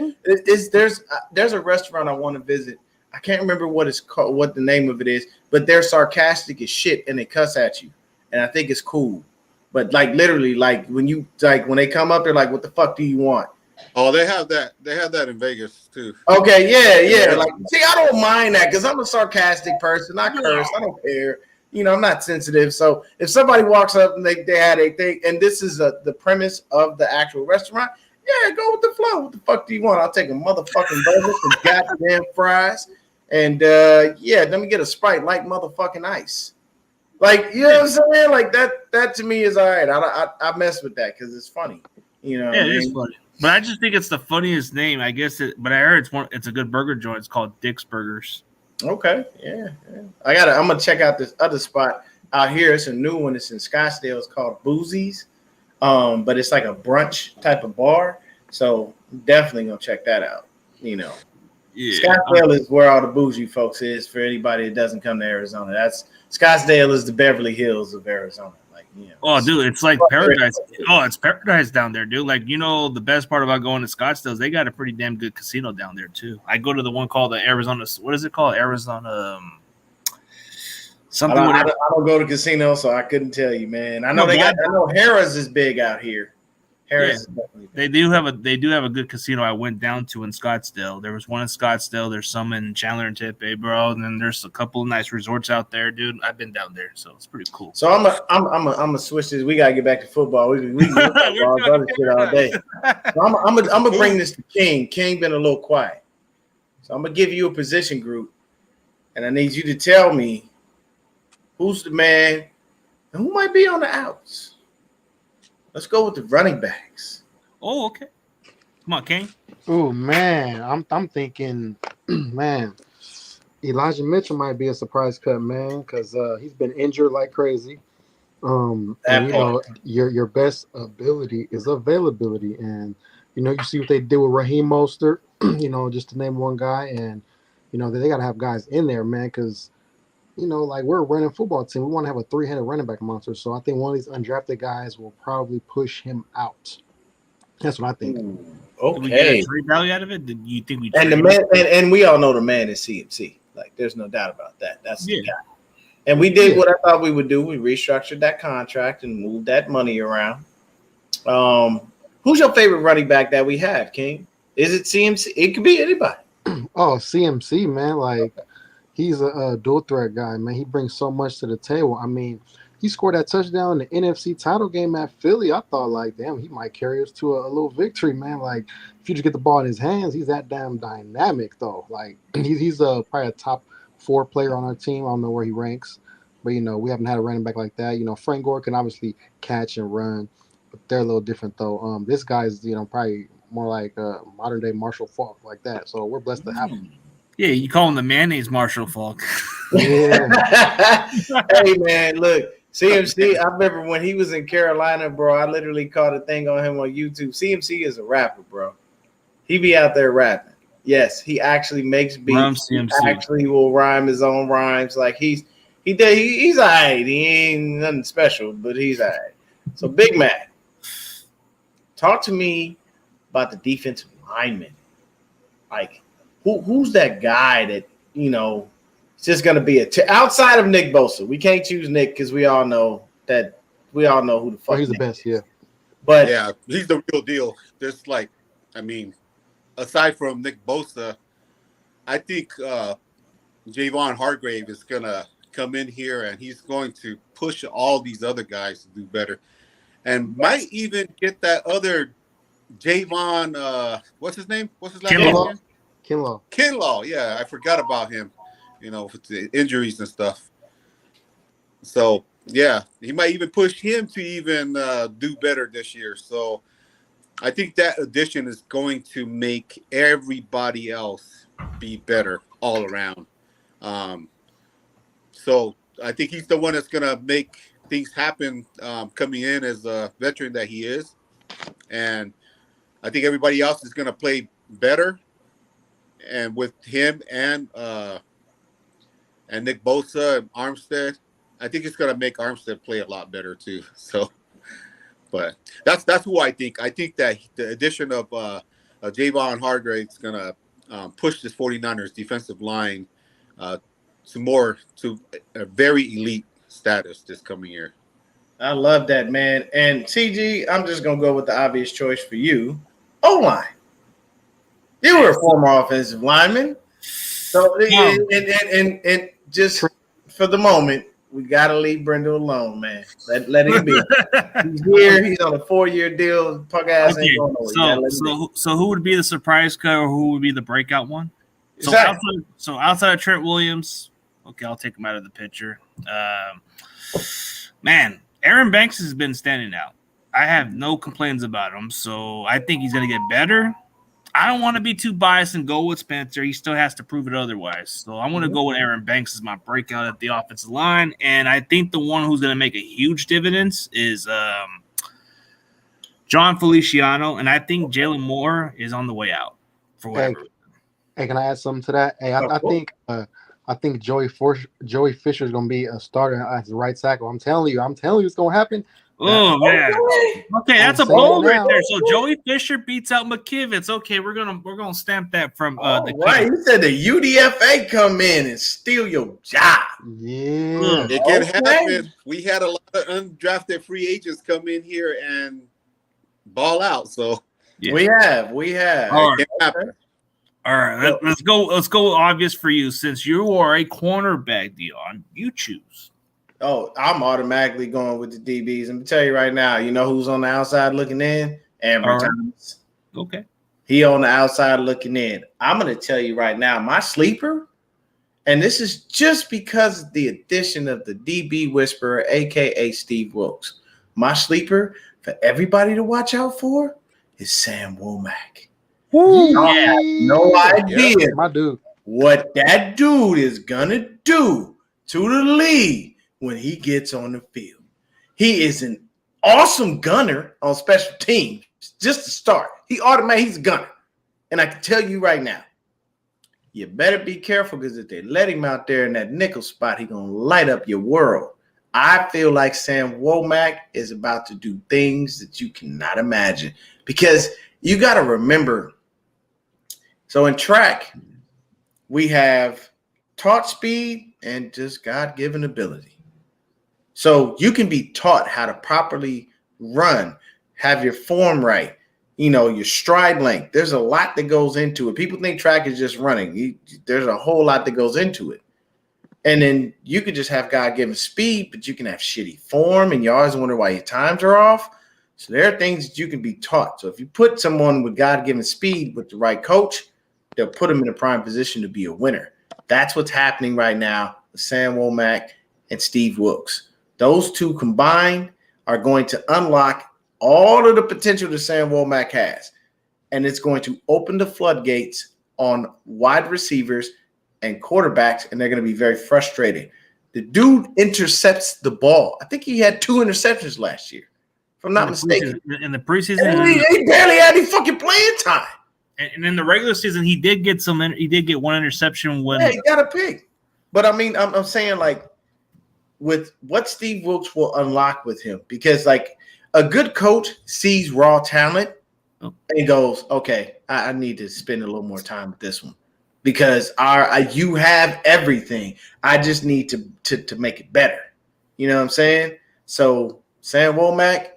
C: there's a restaurant I want to visit. I can't remember what it's called, what the name of it is, but they're sarcastic as shit and they cuss at you, and I think it's cool. But like literally, like when they come up, they're like, "What the fuck do you want?"
E: Oh, they have that. They have that in Vegas too.
C: Okay, yeah. Like, see, I don't mind that because I'm a sarcastic person. I curse. I don't care. I'm not sensitive. So if somebody walks up and they had a thing, and this is the premise of the actual restaurant, yeah, go with the flow. What the fuck do you want? I'll take a motherfucking burger, some goddamn fries, and let me get a Sprite like motherfucking ice. Like, you know what I'm saying? Like that to me is all right. I mess with that because it's funny.
A: Yeah, it is funny. But I just think it's the funniest name. I guess but I heard it's a good burger joint. It's called Dick's Burgers.
C: Okay. Yeah. I'm gonna check out this other spot out here. It's a new one. It's in Scottsdale. It's called Boozy's. But it's like a brunch type of bar. So definitely gonna check that out. Yeah. Scottsdale is where all the bougie folks is for anybody that doesn't come to Arizona. Scottsdale is the Beverly Hills of Arizona.
A: Oh, dude, it's like paradise. Oh, it's paradise down there, dude. Like, the best part about going to Scottsdale is they got a pretty damn good casino down there, too. I go to the one called the Arizona. What is it called? Arizona something.
C: I don't go to casinos, so I couldn't tell you, man. I know I know Harrah's is big out here. Harris is definitely
A: they do have a good casino I went down to in Scottsdale. There was one in Scottsdale. There's some in Chandler and Tepe, bro. And then there's a couple of nice resorts out there, dude. I've been down there, so it's pretty cool.
C: So I'm gonna switch this. We gotta get back to football. We other shit all day. So I'm gonna bring this to King. King been a little quiet, so I'm gonna give you a position group, and I need you to tell me who's the man and who might be on the outs. Let's go with the running backs.
A: Oh, okay. Come on, King.
D: Oh man, I'm thinking, man, Elijah Mitchell might be a surprise cut, man, because he's been injured like crazy. And, your best ability is availability, and you see what they did with Raheem Mostert, just to name one guy, and they got to have guys in there, man, because. Like we're a running football team. We want to have a 3-headed running back monster. So I think one of these undrafted guys will probably push him out. That's what I think.
C: Okay.
A: Did we get a trade value out of it? Did you think we?
C: And the man, and we all know the man is CMC. Like, there's no doubt about that. That's the guy. And we did what I thought we would do. We restructured that contract and moved that money around. Who's your favorite running back that we have, King? Is it CMC? It could be anybody.
D: Oh, CMC, man. Like. He's a dual threat guy, man. He brings so much to the table. I mean, he scored that touchdown in the NFC title game at Philly. I thought, like, damn, he might carry us to a little victory, man. Like, if you just get the ball in his hands, he's that damn dynamic, though. Like, he's probably a top 4 player on our team. I don't know where he ranks, but we haven't had a running back like that. Frank Gore can obviously catch and run, but they're a little different though. This guy's probably more like modern day Marshall Faulk like that. So we're blessed to have him.
A: Yeah, you call him the mayonnaise Marshall Faulk.
D: Yeah.
C: Hey man, look, CMC. I remember when he was in Carolina, bro. I literally caught a thing on him on YouTube. CMC is a rapper, bro. He be out there rapping. Yes, he actually makes beats. He actually will rhyme his own rhymes. Like he's all right. He ain't nothing special, but he's all right. So Big Mac, talk to me about the defensive lineman. Like who's that guy that it's just going to be outside of Nick Bosa. We can't choose Nick because we all know who the fuck.
D: He's the best, yeah.
C: But
E: yeah, he's the real deal. Just aside from Nick Bosa, I think Javon Hargrave is going to come in here and he's going to push all these other guys to do better. And might even get that other Javon, what's his name? What's his last name? Kinlaw. Yeah, I forgot about him, with the injuries and stuff. So, yeah, he might even push him to even do better this year. So, I think that addition is going to make everybody else be better all around. So I think he's the one that's going to make things happen coming in as a veteran that he is. And I think everybody else is going to play better. And with him and Nick Bosa and Armstead, I think it's going to make Armstead play a lot better too. So. But that's who I think. I think that the addition of Javon Hargrave is going to push this 49ers defensive line to a very elite status this coming year.
C: I love that, man. And CG, I'm just going to go with the obvious choice for you. O-line. You were a former offensive lineman. So, and just for the moment, we got to leave Brendo alone, man. Let him be. He's here. He's on a 4-year deal. Punk ass ain't going nowhere.
A: So who would be the surprise cut or who would be the breakout one?
C: Exactly.
A: So outside of Trent Williams, okay, I'll take him out of the picture. Man, Aaron Banks has been standing out. I have no complaints about him, so I think he's going to get better. I don't want to be too biased and go with Spencer. He still has to prove it otherwise. So I'm going to go with Aaron Banks as my breakout at the offensive line. And I think the one who's going to make a huge dividends is John Feliciano. And I think Jalen Moore is on the way out for whatever.
D: Hey, can I add something to that? Hey, I think Joey Fisher is going to be a starter as the right tackle. I'm telling you it's going to happen.
A: Oh man! Okay, that's a bold right there. So Joey Fisher beats out McKivitz. Okay, we're gonna stamp that from the.
C: Right, you said the UDFA come in and steal your job.
D: Yeah,
E: it can happen. We had a lot of undrafted free agents come in here and ball out. So
C: yeah. we have.
A: All right. Let's go. Let's go. Obvious for you, since you are a cornerback, Dion. You choose.
C: Oh, I'm automatically going with the DBs. Let me tell you right now, you know who's on the outside looking in? Ambry Thomas.
A: Okay.
C: He on the outside looking in. I'm going to tell you right now, my sleeper, and this is just because of the addition of the DB whisperer, a.k.a. Steve Wilkes. My sleeper for everybody to watch out for is Sam Womack. I have no idea
D: my dude.
C: What that dude is going to do to the league when he gets on the field. He is an awesome gunner on special teams. Just to start, he's a gunner. And I can tell you right now, you better be careful because if they let him out there in that nickel spot, he's going to light up your world. I feel like Sam Womack is about to do things that you cannot imagine because you got to remember. So in track, we have taught speed and just God-given ability. So you can be taught how to properly run, have your form right, your stride length. There's a lot that goes into it. People think track is just running. There's a whole lot that goes into it. And then you could just have God-given speed, but you can have shitty form, and you always wonder why your times are off. So there are things that you can be taught. So if you put someone with God-given speed with the right coach, they'll put them in a prime position to be a winner. That's what's happening right now with Sam Womack and Steve Wilkes. Those two combined are going to unlock all of the potential that Sam Womack has. And it's going to open the floodgates on wide receivers and quarterbacks, and they're going to be very frustrated. The dude intercepts the ball. I think he had 2 interceptions last year, if I'm not mistaken.
A: In the preseason,
C: and he barely had any fucking playing time.
A: And in the regular season, he did get some. He did get 1 interception when
C: he got a pick. But I mean, I'm saying like with what Steve Wilkes will unlock with him, because like a good coach sees raw talent and he goes, okay, I need to spend a little more time with this one. Because you have everything. I just need to make it better. You know what I'm saying? So Sam Womack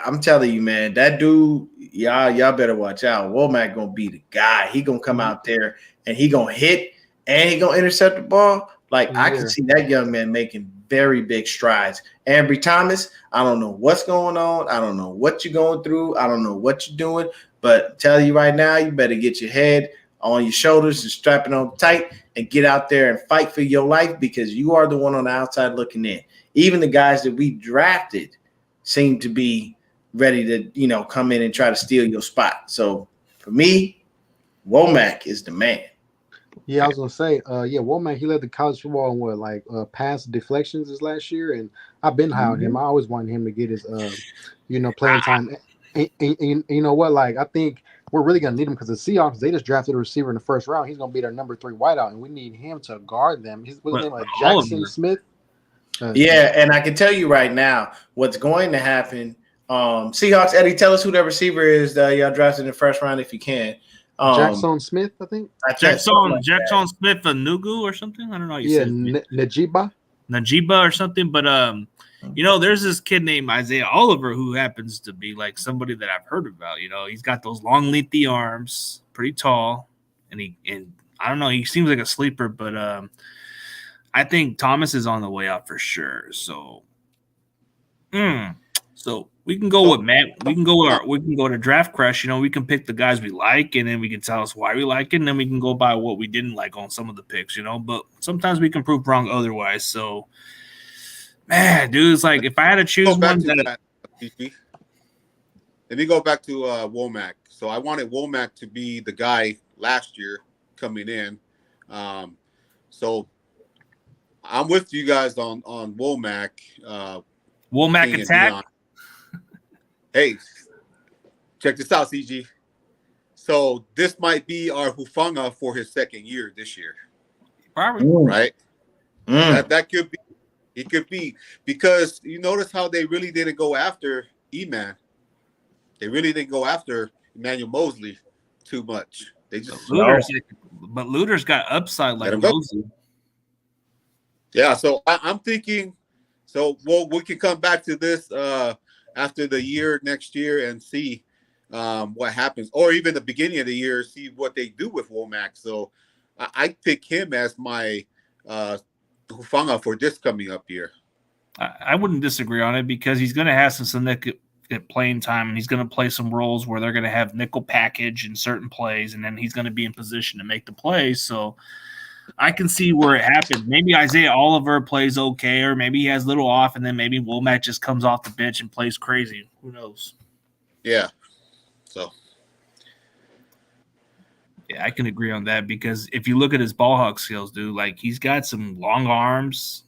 C: I'm telling you, man, that dude, y'all better watch out. Womack gonna be the guy. He gonna come out there and he gonna hit and he gonna intercept the ball. Like I can see that young man making very big strides. Ambry Thomas, I don't know what's going on. I don't know what you're going through. I don't know what you're doing. But I tell you right now, you better get your head on your shoulders and strap it on tight and get out there and fight for your life, because you are the one on the outside looking in. Even the guys that we drafted seem to be ready to, come in and try to steal your spot. So for me, Womack is the man.
D: Yeah, I was gonna say, Womack, he led the college football in pass deflections this last year, and I've been high on him. I always wanted him to get his playing time. And you know what? Like, I think we're really gonna need him because the Seahawks, they just drafted a receiver in the first round. He's gonna be their number 3 wideout, and we need him to guard them. What's his name? Jackson Smith.
C: And I can tell you right now what's going to happen. Seahawks, Eddie, tell us who that receiver is that y'all drafted in the first round if you can.
D: Jackson Smith, I think.
A: Jackson Smith, a Nugu or something. I don't know.
D: Najiba
A: or something. But there's this kid named Isaiah Oliver who happens to be like somebody that I've heard about. He's got those long, lengthy arms, pretty tall, and I don't know. He seems like a sleeper, but I think Thomas is on the way out for sure. So, so we can go with Matt. We can go to Draft Crush. We can pick the guys we like, and then we can tell us why we like it, and then we can go by what we didn't like on some of the picks. But sometimes we can prove wrong otherwise. So, man, dude, it's like if I had to choose one.
E: Let me go back to Womack. So I wanted Womack to be the guy last year coming in. So I'm with you guys on Womack.
A: Womack attack.
E: Hey, check this out, CG. So this might be our Hufanga for his second year this year.
A: Probably.
E: Right? That could be. It could be, because you notice how they really didn't go after E-Man. They really didn't go after Emmanuel Mosley too much. They just
A: but Luter's got upside like Mosley.
E: Yeah, so I'm thinking. So we can come back to this after the year next year and see what happens, or even the beginning of the year, see what they do with Womack. So I pick him as my Hufanga for this coming up year.
A: I wouldn't disagree on it, because he's going to have some significant playing time, and he's going to play some roles where they're going to have nickel package in certain plays, and then he's going to be in position to make the plays. So I can see where it happens. Maybe Isaiah Oliver plays okay, or maybe he has a little off, and then maybe Womack just comes off the bench and plays crazy. Who knows?
E: Yeah. So.
A: Yeah, I can agree on that, because if you look at his ball hawk skills, dude, like he's got some long arms,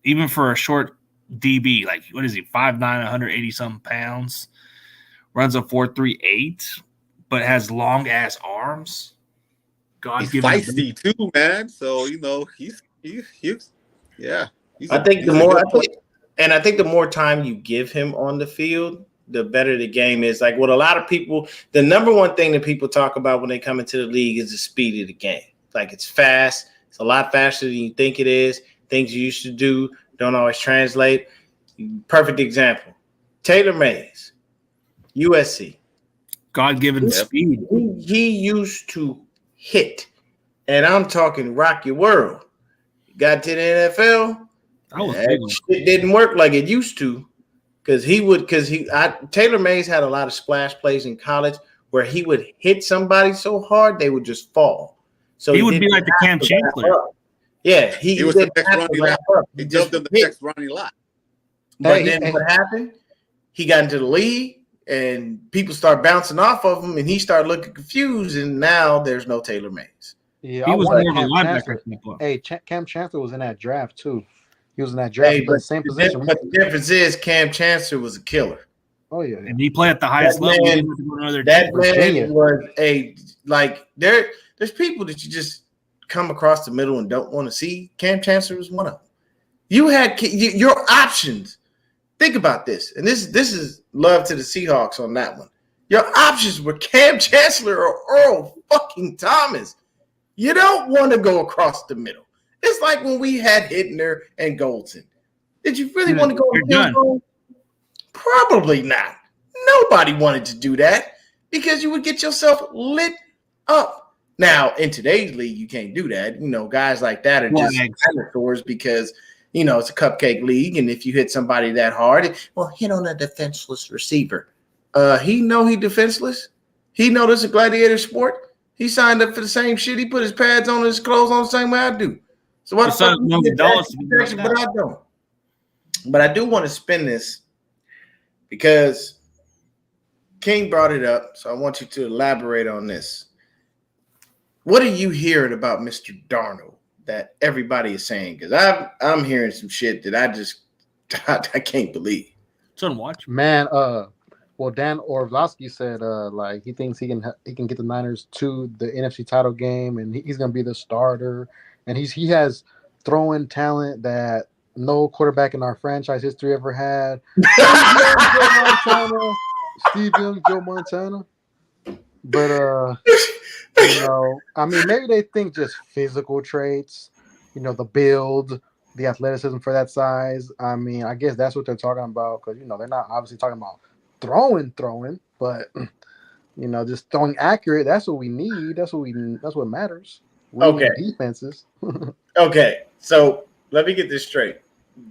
A: even for a short DB. Like, what is he, 5'9", 180-something pounds, runs a 4.38, but has long-ass arms.
E: He's feisty too, man. So, he's yeah.
C: I think the more time you give him on the field, the better the game is. Like, what a lot of people, the number one thing that people talk about when they come into the league is the speed of the game. Like, it's fast. It's a lot faster than you think it is. Things you used to do don't always translate. Perfect example. Taylor Mays, USC.
A: God-given speed.
C: He used to hit, and I'm talking rock your world. Got to the NFL. That shit didn't work like it used to. Taylor Mays had a lot of splash plays in college where he would hit somebody so hard they would just fall. So
A: he would be like the Cam Chancellor.
C: Yeah,
E: he was the next Ronnie Lott. He dubbed him the next Ronnie Lott.
C: But then what happened? He got into the league, and people start bouncing off of him, and he started looking confused. And now there's no Taylor Mays.
D: Yeah,
A: he was more of a
D: linebacker. Hey, Cam Chancellor was in that draft too. He was in that draft, but the same position.
C: But the difference is Cam Chancellor was a killer.
D: Oh yeah,
A: and he played at the highest level.
C: That man was there's people that you just come across the middle and don't want to see. Cam Chancellor was one of them. You had your options. Think about this, and this is love to the Seahawks on that one. Your options were Cam Chancellor or Earl fucking Thomas. You don't want to go across the middle. It's like when we had Hittner and Goldson. Did you really want to go field goal? Probably not. Nobody wanted to do that because you would get yourself lit up. Now, in today's league, you can't do that. Guys like that are just dinosaurs because, it's a cupcake league. And if you hit somebody that hard, hit on a defenseless receiver. He defenseless. He know this is a gladiator sport. He signed up for the same shit. He put his pads on, his clothes on the same way I do. So what the fuck? But I don't. But I do want to spin this because King brought it up. So I want you to elaborate on this. What are you hearing about Mr. Darnold that everybody is saying? Because I'm hearing some shit that I can't believe.
A: It's unwatchable.
D: Man, well, Dan Orlovsky said he thinks he can get the Niners to the NFC title game, and he's going to be the starter. And he has throwing talent that no quarterback in our franchise history ever had. Steve Young, Joe Montana. But maybe they think just physical traits, the build, the athleticism for that size. I guess that's what they're talking about because they're not obviously talking about throwing, but just throwing accurate. That's what we need. That's what matters.
C: Okay.
D: Defenses.
C: Okay, so let me get this straight.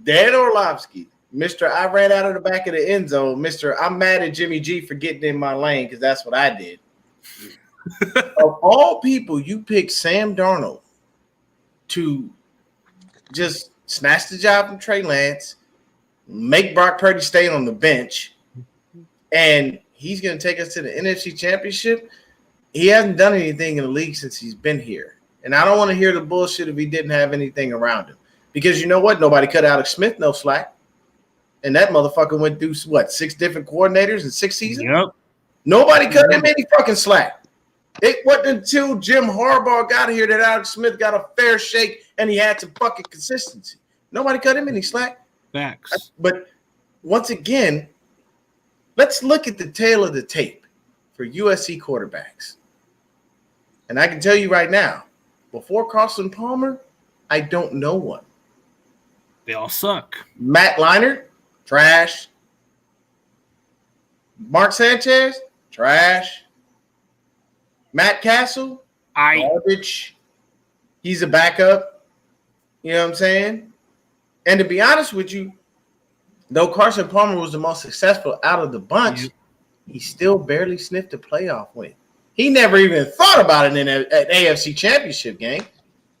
C: Dan Orlovsky, Mr. I ran out of the back of the end zone. Mr. I'm mad at Jimmy G for getting in my lane because that's what I did. Of all people, you pick Sam Darnold to just snatch the job from Trey Lance, make Brock Purdy stay on the bench, and he's going to take us to the NFC Championship. He hasn't done anything in the league since he's been here. And I don't want to hear the bullshit if he didn't have anything around him. Because you know what? Nobody cut Alex Smith no slack. And that motherfucker went through, 6 different coordinators in 6 seasons?
A: Yep.
C: Nobody cut him any fucking slack. It wasn't until Jim Harbaugh got here that Alex Smith got a fair shake and he had some fucking consistency. Nobody cut him any slack.
A: Facts.
C: But once again, let's look at the tail of the tape for USC quarterbacks. And I can tell you right now, before Carson Palmer, I don't know one.
A: They all suck.
C: Matt Leinart, trash. Mark Sanchez, trash. Matt Castle, garbage. He's a backup. You know what I'm saying? And to be honest with you, though Carson Palmer was the most successful out of the bunch, he still barely sniffed a playoff win. He never even thought about it in an AFC Championship game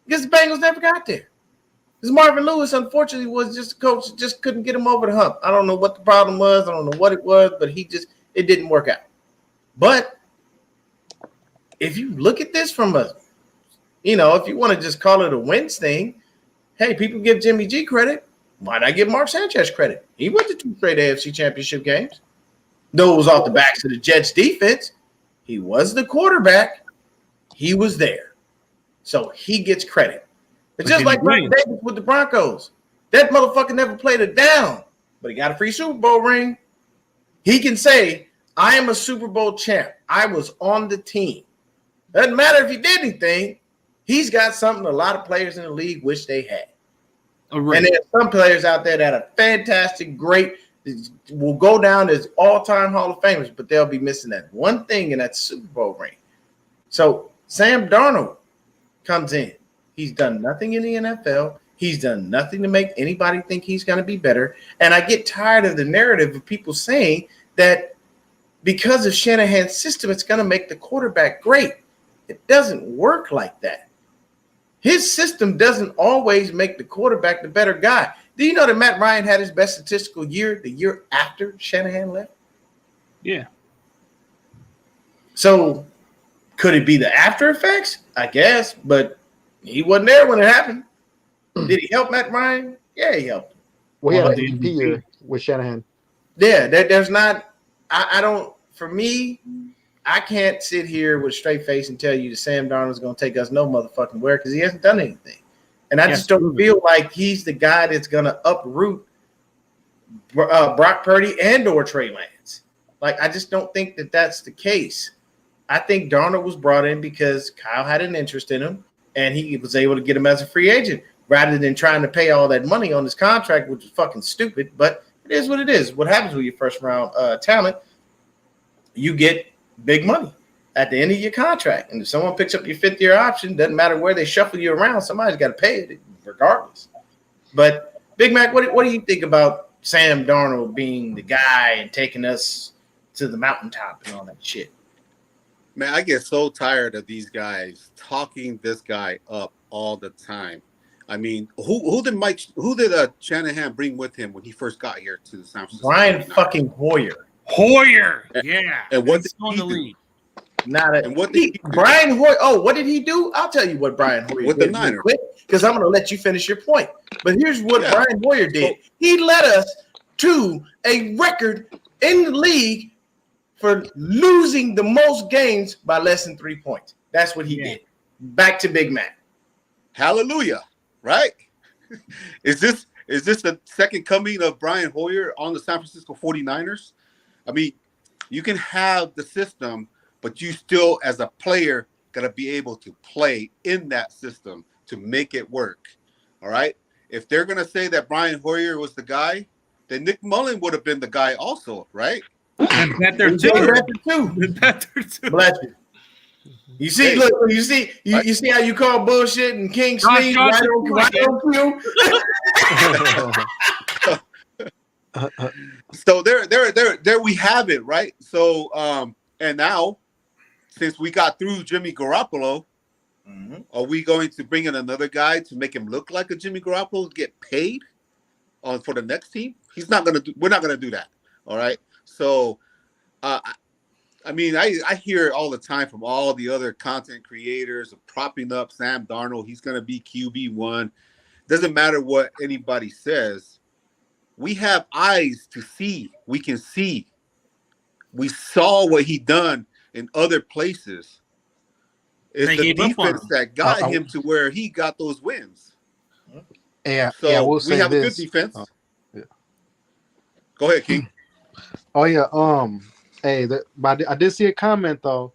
C: because the Bengals never got there. Because Marvin Lewis, unfortunately, was just a coach that just couldn't get him over the hump. I don't know what the problem was. I don't know what it was, but it didn't work out. But if you look at this from if you want to just call it a wins thing, hey, people give Jimmy G credit. Why not give Mark Sanchez credit? He went to 2 straight AFC Championship games. Though it was off the backs of the Jets defense, he was the quarterback. He was there. So he gets credit. It's just like Brandon Davis with the Broncos. That motherfucker never played it down, but he got a free Super Bowl ring. He can say, I am a Super Bowl champ. I was on the team. Doesn't matter if he did anything. He's got something a lot of players in the league wish they had. Right. And there's some players out there that are fantastic, great, will go down as all-time Hall of Famers, but they'll be missing that one thing, and that's Super Bowl ring. So Sam Darnold comes in. He's done nothing in the NFL. He's done nothing to make anybody think he's going to be better. And I get tired of the narrative of people saying that because of Shanahan's system, it's going to make the quarterback great. It doesn't work like that. His system doesn't always make the quarterback the better guy. Do you know that Matt Ryan had his best statistical year the year after Shanahan left?
A: Yeah.
C: So could it be the after effects? I guess, but he wasn't there when it happened. Did he help Matt Ryan? Yeah, he helped him.
D: Well, yeah,
C: Well,
D: the MVP year with Shanahan.
C: Yeah, there's not. I don't. For me, I can't sit here with a straight face and tell you that Sam Darnold's going to take us no motherfucking where because he hasn't done anything, and I just don't feel like he's the guy that's going to uproot Brock Purdy and/or Trey Lance. Like, I just don't think that that's the case. I think Darnold was brought in because Kyle had an interest in him, and he was able to get him as a free agent rather than trying to pay all that money on his contract, which is fucking stupid. But it is what it is. What happens with your first round talent, you get big money at the end of your contract. And if someone picks up your fifth-year option, doesn't matter where they shuffle you around, somebody's got to pay it regardless. But, Big Mac, what do you think about Sam Darnold being the guy and taking us to the mountaintop and all that shit?
E: Man, I get so tired of these guys talking this guy up all the time. I mean, who did Shanahan bring with him when he first got here to the San Francisco?
C: Brian fucking Hoyer.
A: Yeah.
E: And what did
A: on
E: he
A: the
E: do?
A: league?
C: Brian Hoyer. Oh, what did he do? I'll tell you what Brian Hoyer
E: with
C: did
E: the Niners.
C: Because I'm going to let you finish your point. But here's what Brian Hoyer did. He led us to a record in the league for losing the most games by less than 3 points. That's what he did. Back to Big Mac.
E: Hallelujah. Right? Is this the second coming of Brian Hoyer on the San Francisco 49ers? I mean, you can have the system, but you still, as a player, got to be able to play in that system to make it work. All right? If they're going to say that Brian Hoyer was the guy, then Nick Mullen would have been the guy also, right?
A: And Panther too.
C: Bless you. You see, look, you see how you call bullshit and King Sneed right on cue?
E: So there we have it, right? So and now, since we got through Jimmy Garoppolo, are we going to bring in another guy to make him look like a Jimmy Garoppolo to get paid for the next team? We're not gonna do that. All right. So I mean, I hear it all the time from all the other content creators of propping up Sam Darnold. He's going to be QB1. Doesn't matter what anybody says. We have eyes to see. We can see. We saw what he done in other places. It's the defense that got him to where he got those wins.
D: Yeah.
E: So
D: yeah, we'll
E: we have a good defense. Go ahead, King.
D: Oh yeah. Hey, but I did see a comment though.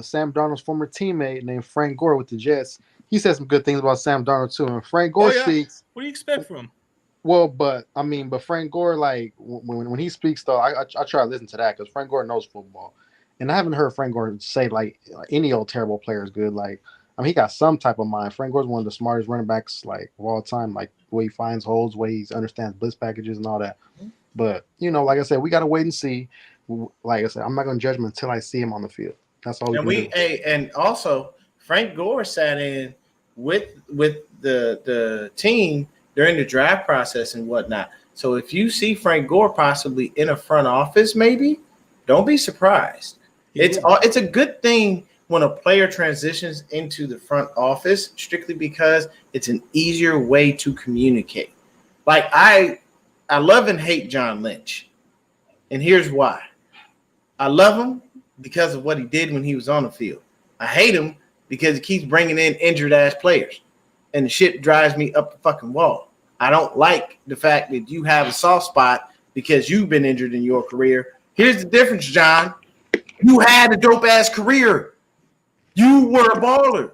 D: Sam Darnold's former teammate named Frank Gore with the Jets. He said some good things about Sam Darnold too. And Frank Gore speaks.
A: What do you expect from him?
D: Well, but Frank Gore, like when he speaks though, I try to listen to that because Frank Gore knows football, and I haven't heard Frank Gore say like any old terrible player is good. Like he got some type of mind. Frank Gore's one of the smartest running backs like of all time. Like the way he finds holes, the way he understands blitz packages and all that. But like I said, we got to wait and see. Like I said, I'm not going to judge him until I see him on the field. That's all.
C: And also Frank Gore sat in with the team during the draft process and whatnot. So if you see Frank Gore possibly in a front office, maybe don't be surprised. It's a good thing when a player transitions into the front office, strictly because it's an easier way to communicate. Like I love and hate John Lynch, and here's why. I love him because of what he did when he was on the field. I hate him because he keeps bringing in injured-ass players, and the shit drives me up the fucking wall. I don't like the fact that you have a soft spot because you've been injured in your career. Here's the difference, John. You had a dope-ass career. You were a baller.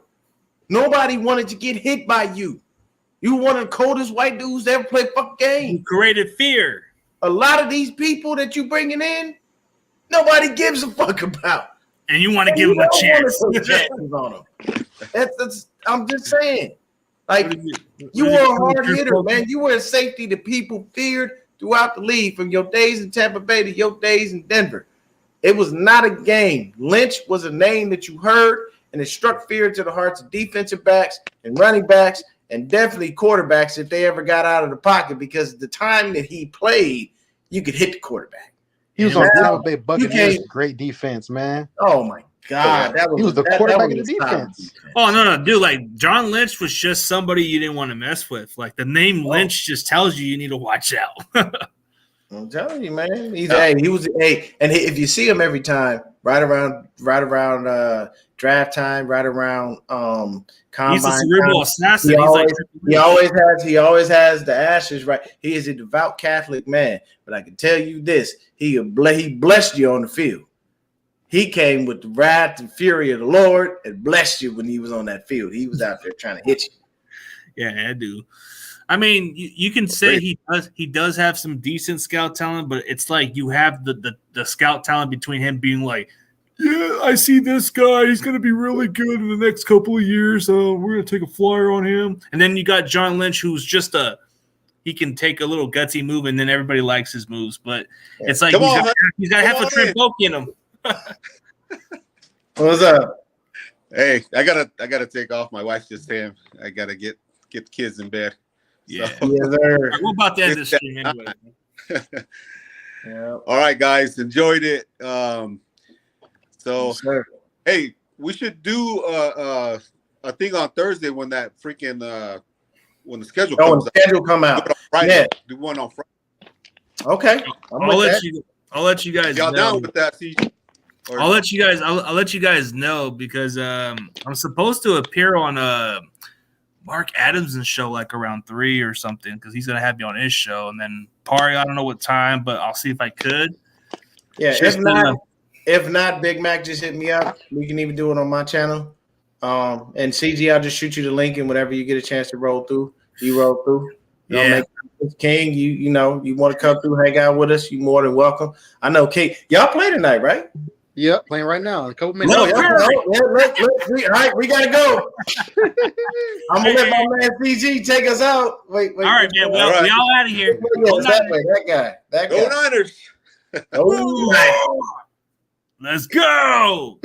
C: Nobody wanted to get hit by you. You were one of the coldest white dudes to ever play fucking game.
A: You created fear.
C: A lot of these people that you bringing in, nobody gives a fuck about.
A: And you want to give them a chance.
C: On them. I'm just saying. Like, you were a hard hitter, man. You were a safety that people feared throughout the league from your days in Tampa Bay to your days in Denver. It was not a game. Lynch was a name that you heard, and it struck fear into the hearts of defensive backs and running backs and definitely quarterbacks if they ever got out of the pocket, because the time that he played, you could hit the quarterback.
D: He was on Tampa Bay Buccaneers. Great defense, man.
C: Oh my God,
D: he was the quarterback of the defense.
A: Oh no, dude! Like John Lynch was just somebody you didn't want to mess with. Like the name Lynch just tells you need to watch out.
C: I'm telling you, man. If you see him every time, right around draft time, right around combine.
A: He's a cerebral assassin.
C: He always has the ashes right. He is a devout Catholic man, but I can tell you this: he blessed you on the field. He came with the wrath and fury of the Lord and blessed you when he was on that field. He was out there trying to hit you.
A: Yeah, I do. I mean, you can say he does have some decent scout talent, but it's like you have the scout talent between him being like, yeah, I see this guy. He's going to be really good in the next couple of years. We're going to take a flyer on him. And then you got John Lynch, who's just he can take a little gutsy move, and then everybody likes his moves. But it's like he's got half a Trimboki in him.
C: What's up?
E: Hey, I gotta take off. My wife's just saying I gotta get the kids in bed.
A: Yeah,
C: so. Yes, sir.
A: We're about to end this stream anyway.
C: Yeah.
E: All right, guys, enjoyed it.
C: Yes,
E: hey, we should do a thing on Thursday when that freaking when the schedule comes
C: out. Schedule come out.
E: Yeah. Do one on Friday.
C: Okay.
A: I'll let you guys
E: Y'all
A: know.
E: down with that, CJ?
A: I'll let you guys know because I'm supposed to appear on Mark Adams' show like around 3 or something, because he's gonna have me on his show, and then Pari, I don't know what time, but I'll see if I could.
C: Yeah, if not, Big Mac, just hit me up. We can even do it on my channel. And CG, I'll just shoot you the link, and whenever you get a chance to roll through, you roll through. King, you know, you want to come through, hang out with us, you more than welcome. I know, King, y'all play tonight, right?
D: Yep, playing right now. A couple minutes.
C: All right, we gotta go. I'm gonna let my man CG take us out. Wait.
A: All right, man. We all out of here.
C: That guy.
E: Go Niners.
C: Go Niners.
A: Let's go.